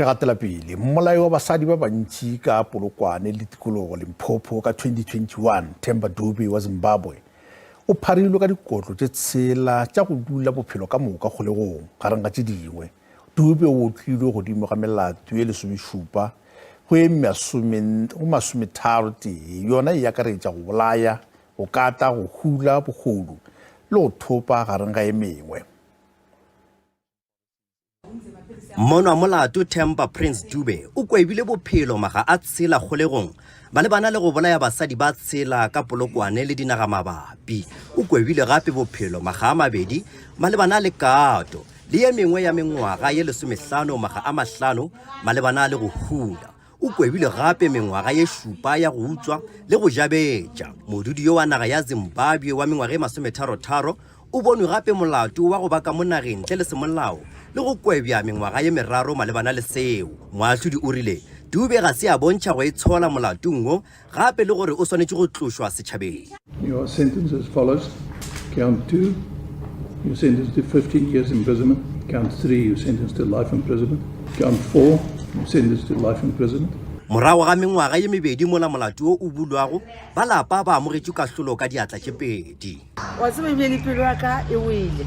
Re gatela pele Mmolai wa basadi ba bontšhi ka Polokwane le tikologo Limpopo ka 2021 Themba Dube wa Zimbabwe o pharilwe ka dikotlo tše tshela tša go dula bophelo ka moka kgolegong gareng ga tše dingwe. Dube o otlilwe godimo ga melato ye lesomešupa go e masometharotee yona e akaretša go bolaya, go kata, go hula bogodu le go thopa gareng ga e mengwe. Mmono wa molato Themba Prince Dube o kwebile bophelo makga a tshela kgolegong ba le bana le go bolaya basadi ba tshela ka Polokwane le dinaga mabapi. O kwebile gape bophelo makga a mabedi ba le bana le kato le ye mengwe ya mengwaga ye 15 makga a 5 ba le bana le go hula. O kwebile gape mengwaga ye 7 ya go utswa le go jabetša. Modudi yo wa naga ya Zimbabwe wa mengwaga ye 33 o bonwe gape molato wa go baka mo nageng ntle le semolao le go kwebja mengwaga ye 3 malebana le seo. Moahlodi o rile Dube ga se a bontšha go e tshola molatong wo gape le gore o swanetše go tlošwa setšhabeng. Your sentence as follows. Count 2, you're sentenced to 15 years imprisonment. Count 3, you're sentenced to life imprisonment. Count 4, you're sentenced to life imprisonment. Morago ga mengwaga ye mebedi mola molato o bulwago ba lapa ba amogetšwe kahlolo ka diatla tše pedi. Wa tseba ebile pelo ya ka e wele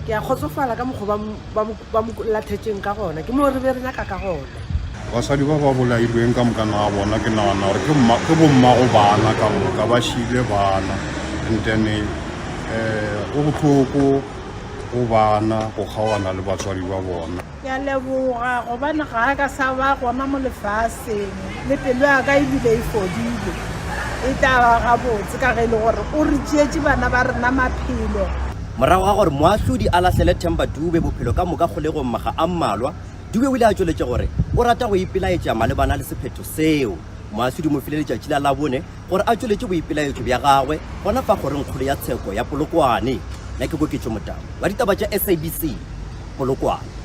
ke a kgotsofala ka mokgwa ba mo lathetšeng ka gona ke mo re be re nyaka ka gona. Basadi ba ba bolailweng ka moka na bona ke nagana gore ke bommago bana ka moka ba šile bana and then go bohloko go bana go kgaogana le batswadi ba bona. Ke a leboga gobane ga a ka sa ba gona mo lefaseng le pelo ya ka ebile e fodile e taba gabotse ka ge e le gore o re tšeetše bana ba rena maphelo. Morago ga gore moahlodi a latlhele Themba Dube bophelo ka moka kgolegong makga a mmalwa, Dube o ile a tšweletše gore o rata go ipelaetša malebana le sephetho seo. Moahlodi mo file letšatši la Labone gore a tšweletše boipelaetšo bja gagwe gona fa kgoreng kgolo ya tsheko ya Polokwane. Nna ke Koketšo Motabo wa ditaba tša SABC Polokwane.